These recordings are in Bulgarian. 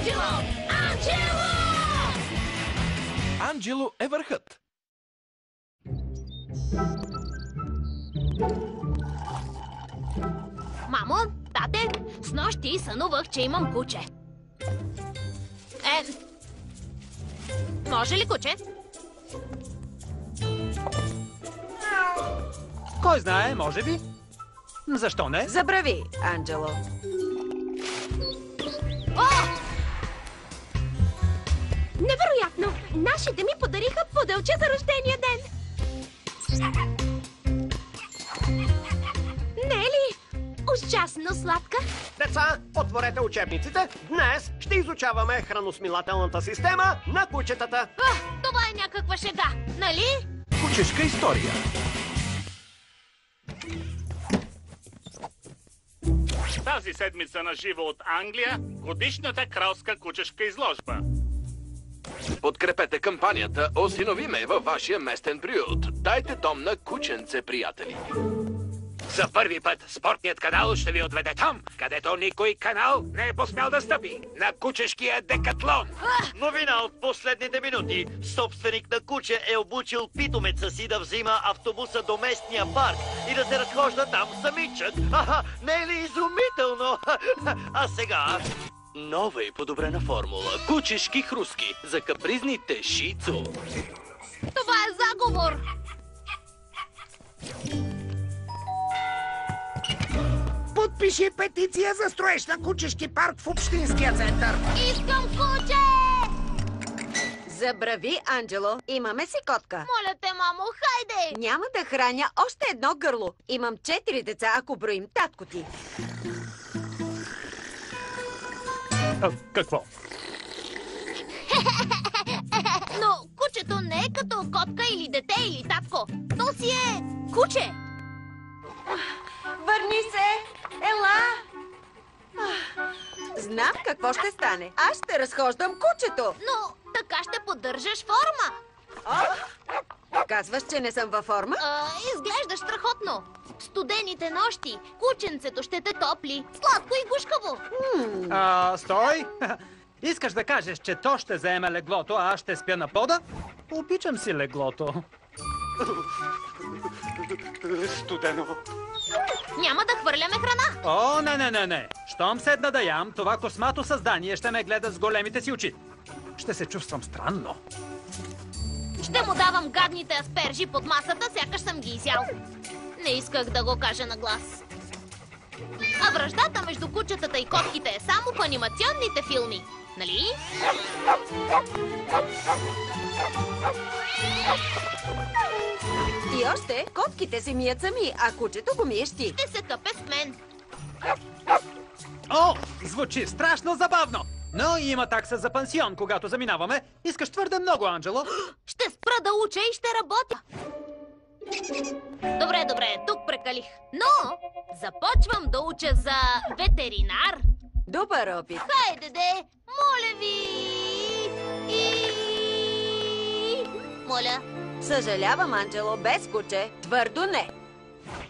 Анджело! Анджело! Анджело е върхът. Мамо, тате, снощи сънувах, че имам куче. Може ли куче? Кой знае, може би. Защо не? Забрави, Анджело. О! Невероятно! Нашите ми подариха пуделче за рождения ден. Не е ли ужасно сладка? Деца, отворете учебниците. Днес ще изучаваме храносмилателната система на кучетата. Това е някаква шега, нали? Кучешка история. Тази седмица на живо от Англия годишната кралска кучешка изложба. Подкрепете кампанията "Осинови ме" във вашия местен приют. Дайте дом на кученце, приятели. За първи път спортният канал ще ви отведе там, където никой канал не е посмял да стъпи. На кучешкия декатлон. Новина от последните минути. Собственик на куче е обучил питомеца си да взима автобуса до местния парк и да се разхожда там самичък. Не е ли изумително? А сега... нова и подобрена формула. Кучешки хруски за капризните шицу. Това е заговор! Подпиши петиция за строеж на кучешки парк в общинския център. Искам куче! Забрави, Анджело. Имаме си котка. Моля те, мамо, хайде! Няма да храня още едно гърло. Имам 4 деца, ако броим татко ти. Какво? Но кучето не е като котка или дете или татко. То си е куче! Върни се! Ела! Знам какво ще стане. Аз ще разхождам кучето. Но така ще поддържаш форма. Казваш, че не съм във форма? Изглеждаш страхотно. Студените нощи. Кученцето ще те топли. Сладко и гушкаво. Стой! Искаш да кажеш, че то ще заеме леглото, а аз ще спя на пода? Обичам си леглото. Студено. Няма да хвърляме храна. О, не. Щом седна да ям, това космато създание ще ме гледа с големите си очи. Ще се чувствам странно. Ще му давам гадните аспержи под масата, сякаш съм ги изял. Не исках да го кажа на глас. А връждата между кучетата и котките е само в анимационните филми. Нали? И още, котките се мият сами, а кучето го миеш ти. Ще се къпе с мен. О, звучи страшно забавно. Но има такса за пансион, когато заминаваме. Искаш твърде много, Анджело. Ще спра да уча и ще работя. Добре, тук прекалих. Но започвам да уча за ветеринар. Добър опит. Хайде де, моля ви! Моля. Съжалявам, Анджело, без куче. Твърдо не.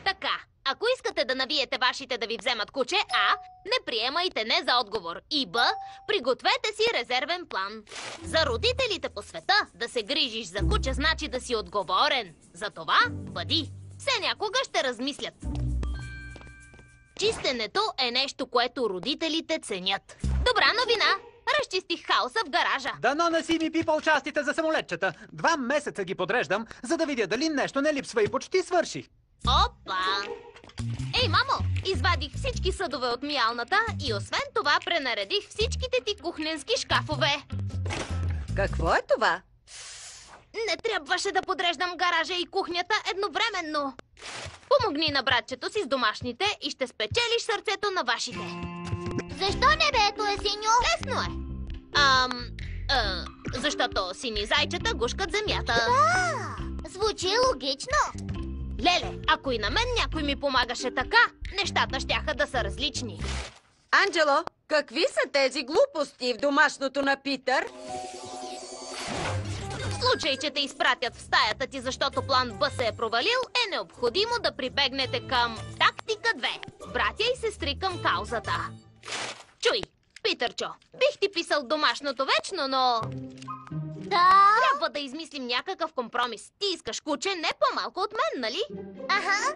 Така, ако искате да навиете вашите да ви вземат куче, А, не приемайте не за отговор. И Б, пригответе си резервен план. За родителите по света да се грижиш за куче значи да си отговорен. Затова бъди. Все някога ще размислят. Чистенето е нещо, което родителите ценят. Добра новина! Разчистих хаоса в гаража. Дано не си ми пипал частите за самолетчета. 2 месеца ги подреждам, за да видя дали нещо не липсва и почти свърших. Опа! Ей, мамо, извадих всички съдове от миялната и освен това пренаредих всичките ти кухненски шкафове. Какво е това? Не трябваше да подреждам гаража и кухнята едновременно. Помогни на братчето си с домашните и ще спечелиш сърцето на вашите. Защо небето е синьо? Лесно е. Защото сини зайчета гушкат земята. Звучи логично. Леле, ако и на мен някой ми помагаше така, нещата щяха да са различни. Анджело, какви са тези глупости в домашното на Питър? В случай, че те изпратят в стаята ти, защото план Б се е провалил, е необходимо да прибегнете към тактика 2. Братя и сестри към каузата. Чуй, Питърчо, бих ти писал домашното вечно, но... Да. Трябва да измислим някакъв компромис. Ти искаш куче не по-малко от мен, нали? Аха.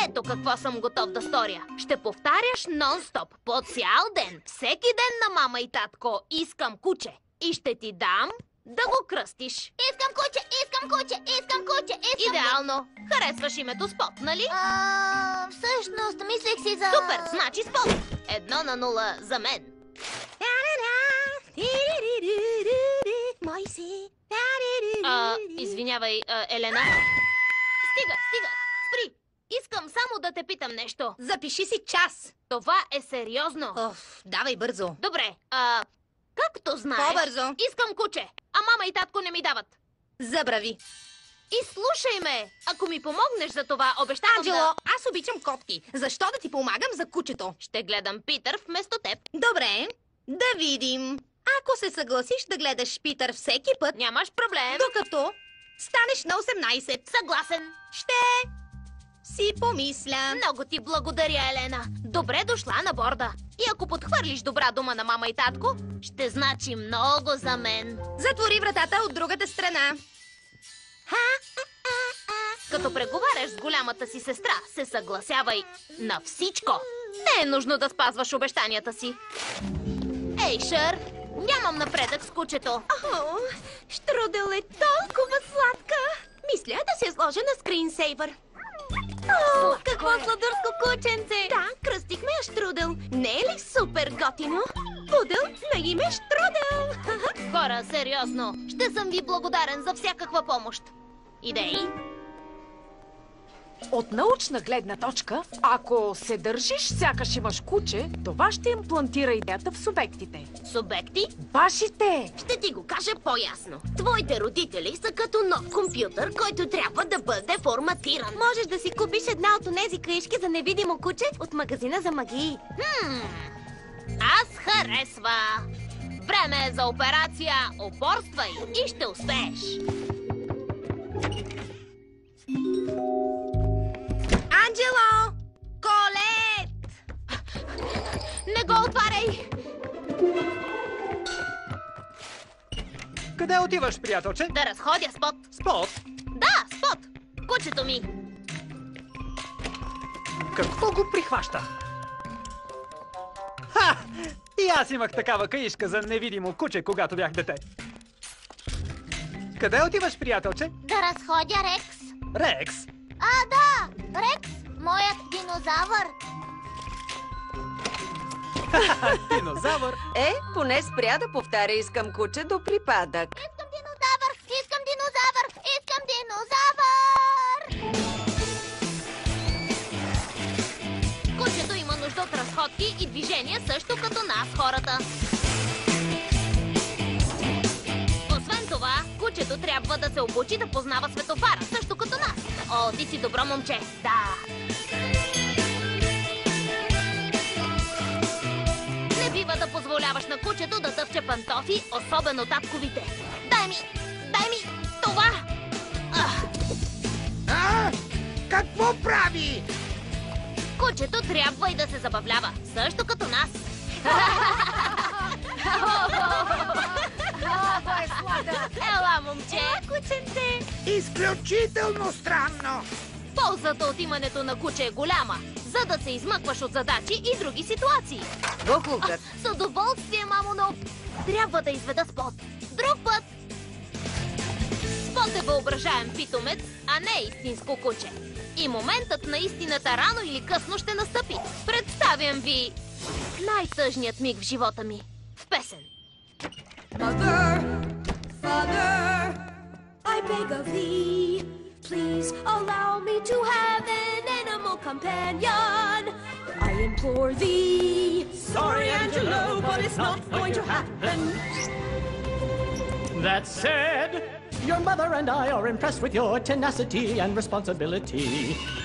Ето какво съм готов да сторя. Ще повтаряш нон-стоп, по цял ден, всеки ден на мама и татко. Искам куче. И ще ти дам да го кръстиш. Искам куче, искам куче, искам куче, искам... Идеално. Харесваш името Спот, нали? Всъщност, мислех си за... Супер, значи Спот. 1-0 за мен. Мой си. Извинявай, Елена. Стига. Спри. Искам само да те питам нещо. Запиши си час. Това е сериозно. Давай бързо. Добре, както знаеш... По-бързо. Искам куче, а мама и татко не ми дават. Забрави. И слушай ме. Ако ми помогнеш за това, обещавам Анджело, аз обичам котки. Защо да ти помагам за кучето? Ще гледам Питър вместо теб. Добре, да видим. Ако се съгласиш да гледаш Питър всеки път... Нямаш проблем. Докато станеш на 18. Съгласен. Ще си помисля. Много ти благодаря, Елена. Добре дошла на борда. И ако подхвърлиш добра дума на мама и татко, ще значи много за мен. Затвори вратата от другата страна. Като преговаряш с голямата си сестра, се съгласявай на всичко. Не е нужно да спазваш обещанията си. Ей, Шър, нямам напредък с кучето. Штрудел е толкова сладка. Мисля да се сложа на скринсейвър. Какво сладърско кученце! Да, кръстихме я Штрудел. Не е ли супер готино? Пудел на име Штрудел. Хора, сериозно, ще съм ви благодарен за всякаква помощ. Идеи? От научна гледна точка, ако се държиш сякаш имаш куче, това ще имплантира идеята в субектите. Субекти? Вашите! Ще ти го кажа по-ясно. Твоите родители са като нов компютър, който трябва да бъде форматиран. Можеш да си купиш една от онези книжки за невидимо куче от магазина за магии. Аз харесва. Време е за операция. Упорствай и ще успееш. Анджело! Колет! Не го отваряй! Къде отиваш, приятелче? Да разходя Спот. Спот? Да, Спот. Кучето ми. Какво го прихваща? Ха! И аз имах такава каишка за невидимо куче, когато бях дете. Къде отиваш, приятелче? Да разходя Рекс. Рекс? Да! Рекс, моят динозавър. Динозавър? Поне спря да повтаря искам куче до припадък. Искам динозавър! Искам динозавър! Искам динозавър! Кучето има нужда от разходки и движения също като нас, хората. Освен това, кучето трябва да се обучи да познава светофара, също като нас. О, ти си добро момче. Да. Не бива да позволяваш на кучето да тъпче пантофи, особено татковите. Дай ми това! Какво прави? Кучето трябва и да се забавлява, също като нас. Много е сладък! Ела, момче! Кученце! Изключително странно! Ползата от имането на куче е голяма, за да се измъкваш от задачи и други ситуации. Бухулкът. С удоволствие, мамо, но трябва да изведа Спот. Друг път! Спот е въображаем питомец, а не истинско куче. И моментът на истината рано или късно ще настъпи. Представям ви най-тъжният миг в живота ми. В песен. Mother, Father, I beg of thee, please allow me to have an animal companion. I implore thee. Sorry, Angelo, but it's not going to happen. That said, your mother and I are impressed with your tenacity and responsibility,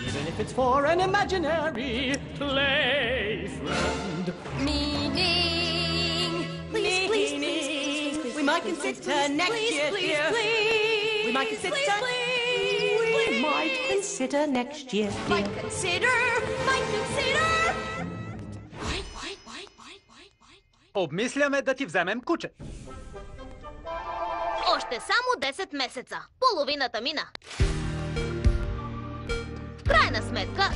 even if it's for an imaginary play friend. Meaning, please, we might consider next year, dear. We might consider. We might consider next year, dear. Might consider. Обмисляме да ти вземем куче. Още само 10 месеца. Половината мина. В крайна сметка,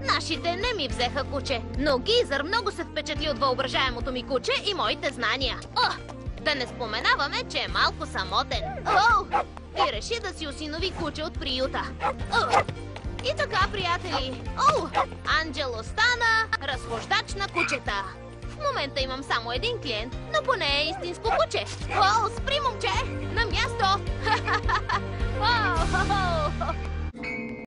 нашите не ми взеха куче. Но Гизър много се впечатли от въображаемото ми куче и моите знания. Да не споменаваме, че е малко самотен. И реши да си осинови куче от приюта. И така, приятели, Анджело стана разхождач на кучета. В момента имам само един клиент, но поне е истинско куче. Спри, момче! На място!